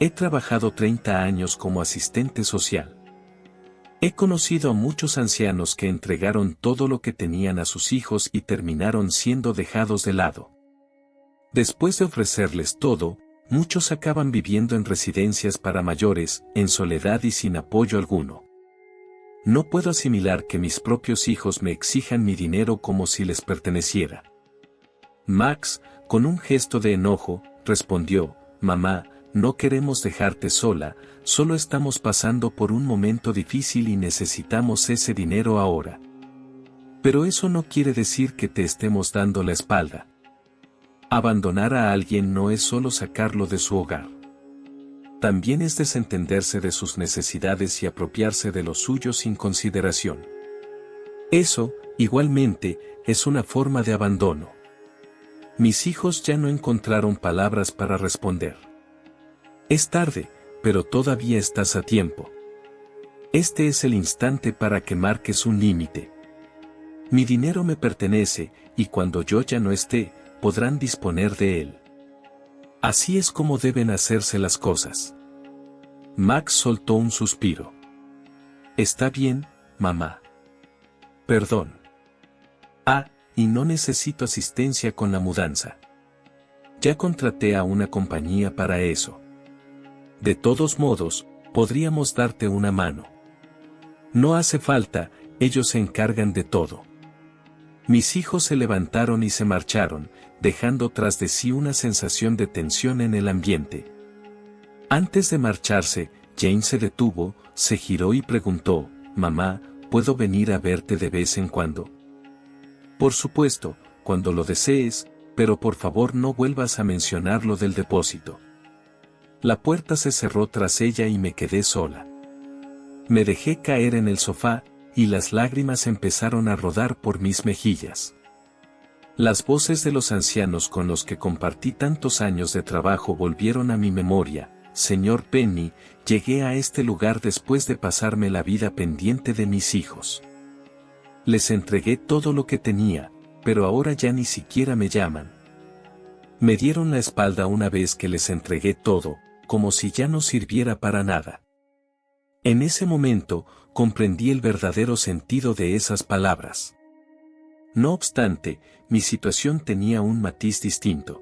He trabajado 30 años como asistente social. He conocido a muchos ancianos que entregaron todo lo que tenían a sus hijos y terminaron siendo dejados de lado. Después de ofrecerles todo, muchos acaban viviendo en residencias para mayores, en soledad y sin apoyo alguno. No puedo asimilar que mis propios hijos me exijan mi dinero como si les perteneciera. Max, con un gesto de enojo, respondió: mamá, no queremos dejarte sola, solo estamos pasando por un momento difícil y necesitamos ese dinero ahora. Pero eso no quiere decir que te estemos dando la espalda. Abandonar a alguien no es solo sacarlo de su hogar. También es desentenderse de sus necesidades y apropiarse de lo suyo sin consideración. Eso, igualmente, es una forma de abandono. Mis hijos ya no encontraron palabras para responder. Es tarde, pero todavía estás a tiempo. Este es el instante para que marques un límite. Mi dinero me pertenece, y cuando yo ya no esté, podrán disponer de él. Así es como deben hacerse las cosas. Max soltó un suspiro. Está bien, mamá. Perdón. Ah, y no necesito asistencia con la mudanza. Ya contraté a una compañía para eso. De todos modos, podríamos darte una mano. No hace falta, ellos se encargan de todo. Mis hijos se levantaron y se marcharon, dejando tras de sí una sensación de tensión en el ambiente. Antes de marcharse, Jane se detuvo, se giró y preguntó, «Mamá, ¿puedo venir a verte de vez en cuando?» «Por supuesto, cuando lo desees, pero por favor no vuelvas a mencionar lo del depósito». La puerta se cerró tras ella y me quedé sola. Me dejé caer en el sofá, y las lágrimas empezaron a rodar por mis mejillas. Las voces de los ancianos con los que compartí tantos años de trabajo volvieron a mi memoria. «Señor Penny, llegué a este lugar después de pasarme la vida pendiente de mis hijos. Les entregué todo lo que tenía, pero ahora ya ni siquiera me llaman. Me dieron la espalda una vez que les entregué todo, como si ya no sirviera para nada». En ese momento, comprendí el verdadero sentido de esas palabras. No obstante, mi situación tenía un matiz distinto.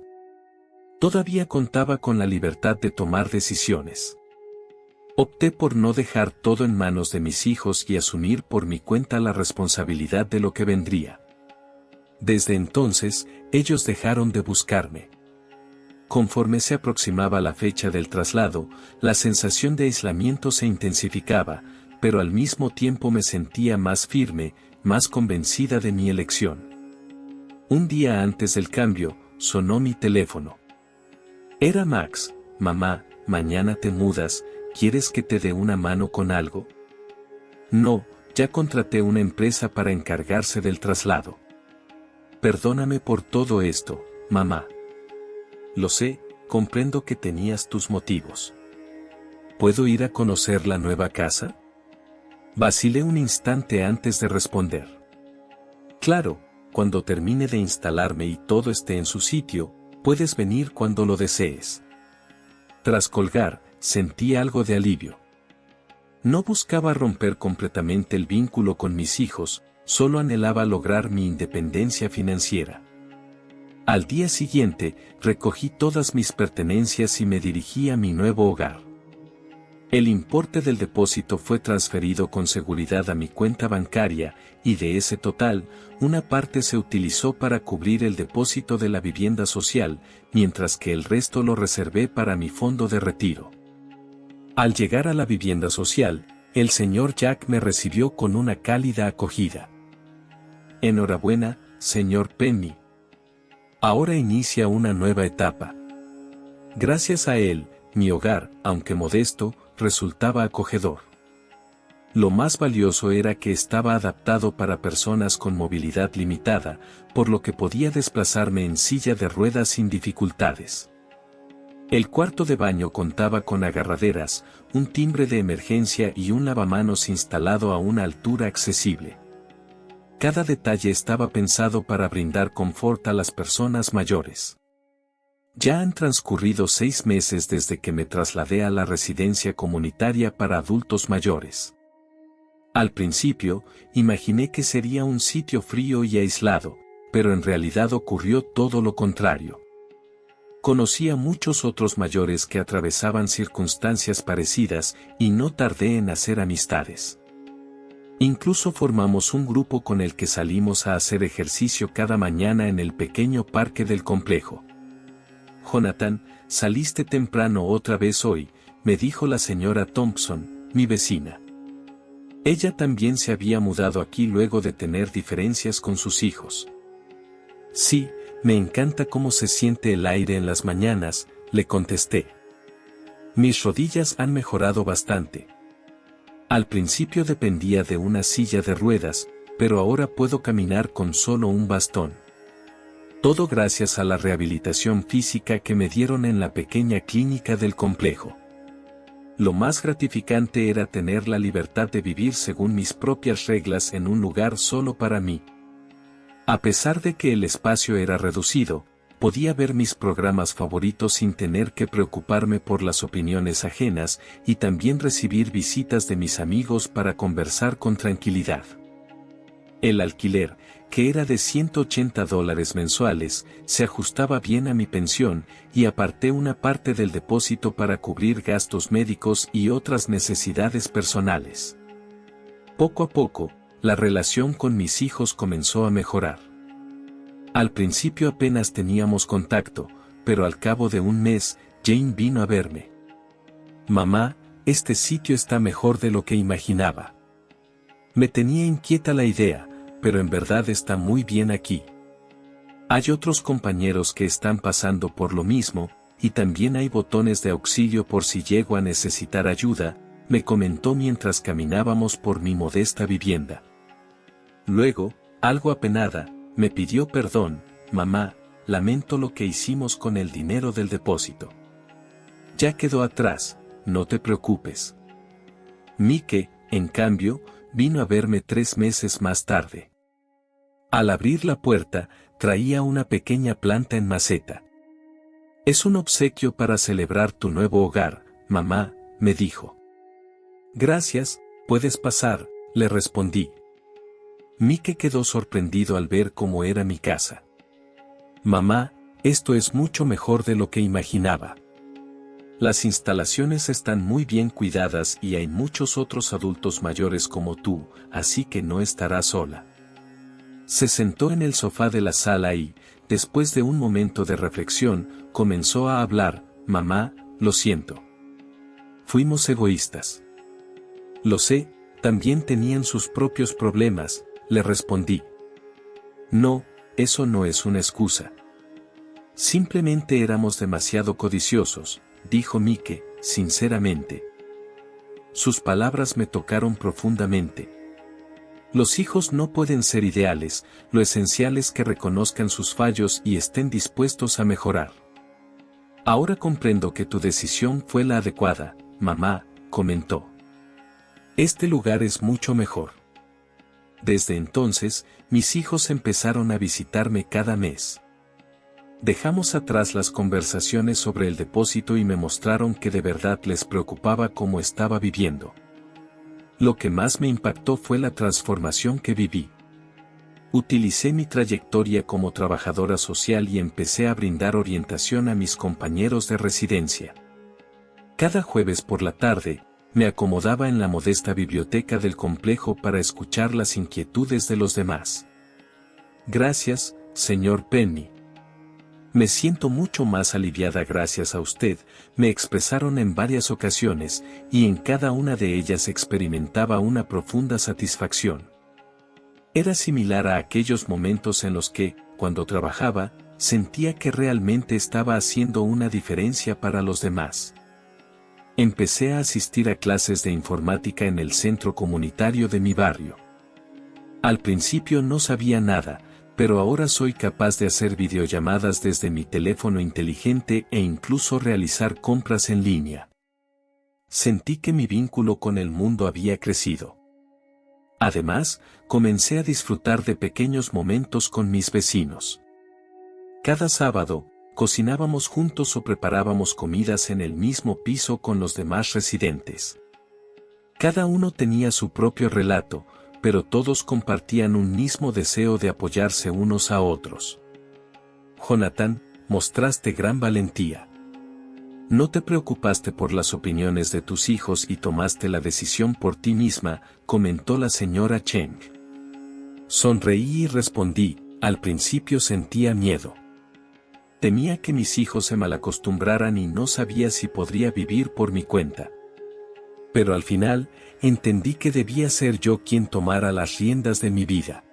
Todavía contaba con la libertad de tomar decisiones. Opté por no dejar todo en manos de mis hijos y asumir por mi cuenta la responsabilidad de lo que vendría. Desde entonces, ellos dejaron de buscarme. Conforme se aproximaba la fecha del traslado, la sensación de aislamiento se intensificaba, pero al mismo tiempo me sentía más firme, más convencida de mi elección. Un día antes del cambio, sonó mi teléfono. Era Max. «Mamá, mañana te mudas, ¿quieres que te dé una mano con algo?» «No, ya contraté una empresa para encargarse del traslado». «Perdóname por todo esto, mamá. Lo sé, comprendo que tenías tus motivos. ¿Puedo ir a conocer la nueva casa?» Vacilé un instante antes de responder. «Claro, cuando termine de instalarme y todo esté en su sitio, puedes venir cuando lo desees». Tras colgar, sentí algo de alivio. No buscaba romper completamente el vínculo con mis hijos, solo anhelaba lograr mi independencia financiera. Al día siguiente, recogí todas mis pertenencias y me dirigí a mi nuevo hogar. El importe del depósito fue transferido con seguridad a mi cuenta bancaria, y de ese total, una parte se utilizó para cubrir el depósito de la vivienda social, mientras que el resto lo reservé para mi fondo de retiro. Al llegar a la vivienda social, el señor Jack me recibió con una cálida acogida. «Enhorabuena, señor Penny. Ahora inicia una nueva etapa». Gracias a él, mi hogar, aunque modesto, resultaba acogedor. Lo más valioso era que estaba adaptado para personas con movilidad limitada, por lo que podía desplazarme en silla de ruedas sin dificultades. El cuarto de baño contaba con agarraderas, un timbre de emergencia y un lavamanos instalado a una altura accesible. Cada detalle estaba pensado para brindar confort a las personas mayores. Ya han transcurrido 6 meses desde que me trasladé a la residencia comunitaria para adultos mayores. Al principio, imaginé que sería un sitio frío y aislado, pero en realidad ocurrió todo lo contrario. Conocí a muchos otros mayores que atravesaban circunstancias parecidas y no tardé en hacer amistades. Incluso formamos un grupo con el que salimos a hacer ejercicio cada mañana en el pequeño parque del complejo. «Jonathan, saliste temprano otra vez hoy», me dijo la señora Thompson, mi vecina. Ella también se había mudado aquí luego de tener diferencias con sus hijos. «Sí, me encanta cómo se siente el aire en las mañanas», le contesté. «Mis rodillas han mejorado bastante. Al principio dependía de una silla de ruedas, pero ahora puedo caminar con solo un bastón. Todo gracias a la rehabilitación física que me dieron en la pequeña clínica del complejo». Lo más gratificante era tener la libertad de vivir según mis propias reglas en un lugar solo para mí. A pesar de que el espacio era reducido, podía ver mis programas favoritos sin tener que preocuparme por las opiniones ajenas y también recibir visitas de mis amigos para conversar con tranquilidad. El alquiler, que era de $180 mensuales, se ajustaba bien a mi pensión, y aparté una parte del depósito para cubrir gastos médicos y otras necesidades personales. Poco a poco, la relación con mis hijos comenzó a mejorar. Al principio apenas teníamos contacto, pero al cabo de un mes, Jane vino a verme. «Mamá, este sitio está mejor de lo que imaginaba». Me tenía inquieta la idea, pero en verdad está muy bien aquí. Hay otros compañeros que están pasando por lo mismo, y también hay botones de auxilio por si llego a necesitar ayuda, me comentó mientras caminábamos por mi modesta vivienda. Luego, algo apenada, me pidió perdón: «Mamá, lamento lo que hicimos con el dinero del depósito. Ya quedó atrás, no te preocupes». Mike, en cambio, vino a verme 3 meses más tarde. Al abrir la puerta, traía una pequeña planta en maceta. «Es un obsequio para celebrar tu nuevo hogar, mamá», me dijo. «Gracias, puedes pasar», le respondí. Mike quedó sorprendido al ver cómo era mi casa. «Mamá, esto es mucho mejor de lo que imaginaba. Las instalaciones están muy bien cuidadas y hay muchos otros adultos mayores como tú, así que no estarás sola». Se sentó en el sofá de la sala y, después de un momento de reflexión, comenzó a hablar: «Mamá, lo siento. Fuimos egoístas». «Lo sé, también tenían sus propios problemas», le respondí. «No, eso no es una excusa. Simplemente éramos demasiado codiciosos», dijo Mike, sinceramente. Sus palabras me tocaron profundamente. Los hijos no pueden ser ideales, lo esencial es que reconozcan sus fallos y estén dispuestos a mejorar. «Ahora comprendo que tu decisión fue la adecuada, mamá», comentó. «Este lugar es mucho mejor». Desde entonces, mis hijos empezaron a visitarme cada mes. Dejamos atrás las conversaciones sobre el depósito y me mostraron que de verdad les preocupaba cómo estaba viviendo. Lo que más me impactó fue la transformación que viví. Utilicé mi trayectoria como trabajadora social y empecé a brindar orientación a mis compañeros de residencia. Cada jueves por la tarde, me acomodaba en la modesta biblioteca del complejo para escuchar las inquietudes de los demás. «Gracias, señor Penny. Me siento mucho más aliviada gracias a usted», me expresaron en varias ocasiones, y en cada una de ellas experimentaba una profunda satisfacción. Era similar a aquellos momentos en los que, cuando trabajaba, sentía que realmente estaba haciendo una diferencia para los demás. Empecé a asistir a clases de informática en el centro comunitario de mi barrio. Al principio no sabía nada, pero ahora soy capaz de hacer videollamadas desde mi teléfono inteligente e incluso realizar compras en línea. Sentí que mi vínculo con el mundo había crecido. Además, comencé a disfrutar de pequeños momentos con mis vecinos. Cada sábado, cocinábamos juntos o preparábamos comidas en el mismo piso con los demás residentes. Cada uno tenía su propio relato, pero todos compartían un mismo deseo de apoyarse unos a otros. «Jonathan, mostraste gran valentía. No te preocupaste por las opiniones de tus hijos y tomaste la decisión por ti misma», comentó la señora Cheng. Sonreí y respondí: «Al principio sentía miedo. Temía que mis hijos se malacostumbraran y no sabía si podría vivir por mi cuenta. Pero al final, entendí que debía ser yo quien tomara las riendas de mi vida».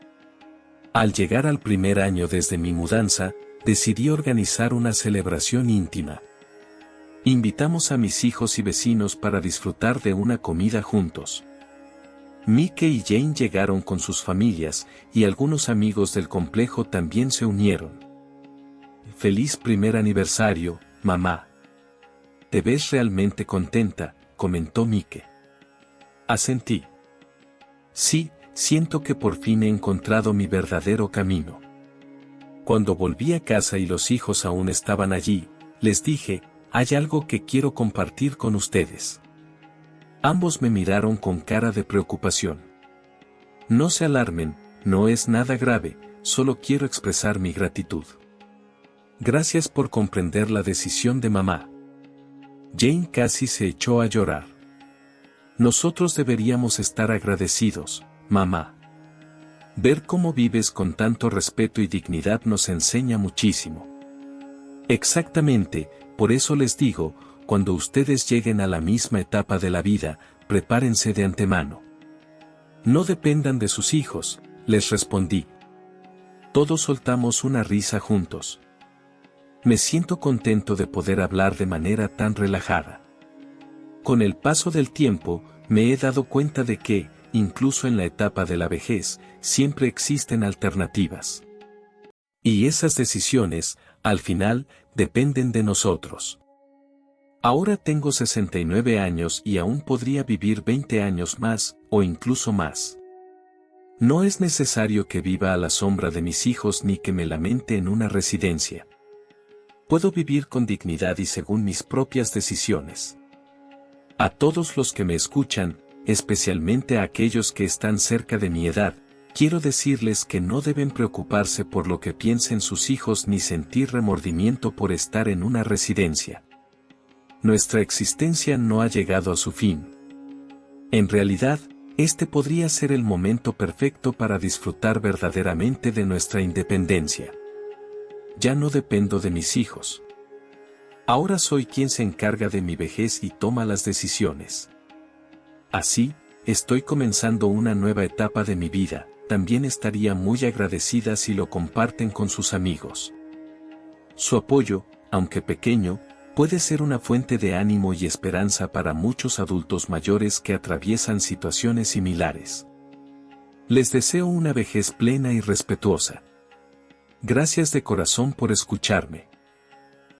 Al llegar al primer año desde mi mudanza, decidí organizar una celebración íntima. Invitamos a mis hijos y vecinos para disfrutar de una comida juntos. Mike y Jane llegaron con sus familias, y algunos amigos del complejo también se unieron. «Feliz primer aniversario, mamá. Te ves realmente contenta», comentó Mike. Asentí. «Sí, siento que por fin he encontrado mi verdadero camino». Cuando volví a casa y los hijos aún estaban allí, les dije: «Hay algo que quiero compartir con ustedes». Ambos me miraron con cara de preocupación. «No se alarmen, no es nada grave», solo quiero expresar mi gratitud. Gracias por comprender la decisión de mamá. Jane casi se echó a llorar. Nosotros deberíamos estar agradecidos, mamá. Ver cómo vives con tanto respeto y dignidad nos enseña muchísimo. Exactamente, por eso les digo, cuando ustedes lleguen a la misma etapa de la vida, prepárense de antemano. No dependan de sus hijos, les respondí. Todos soltamos una risa juntos. Me siento contento de poder hablar de manera tan relajada. Con el paso del tiempo, me he dado cuenta de que, incluso en la etapa de la vejez, siempre existen alternativas. Y esas decisiones, al final, dependen de nosotros. Ahora tengo 69 años y aún podría vivir 20 años más, o incluso más. No es necesario que viva a la sombra de mis hijos ni que me lamente en una residencia. Puedo vivir con dignidad y según mis propias decisiones. A todos los que me escuchan, especialmente a aquellos que están cerca de mi edad, quiero decirles que no deben preocuparse por lo que piensen sus hijos ni sentir remordimiento por estar en una residencia. Nuestra existencia no ha llegado a su fin. En realidad, este podría ser el momento perfecto para disfrutar verdaderamente de nuestra independencia. Ya no dependo de mis hijos. Ahora soy quien se encarga de mi vejez y toma las decisiones. Así, estoy comenzando una nueva etapa de mi vida, también estaría muy agradecida si lo comparten con sus amigos. Su apoyo, aunque pequeño, puede ser una fuente de ánimo y esperanza para muchos adultos mayores que atraviesan situaciones similares. Les deseo una vejez plena y respetuosa. Gracias de corazón por escucharme.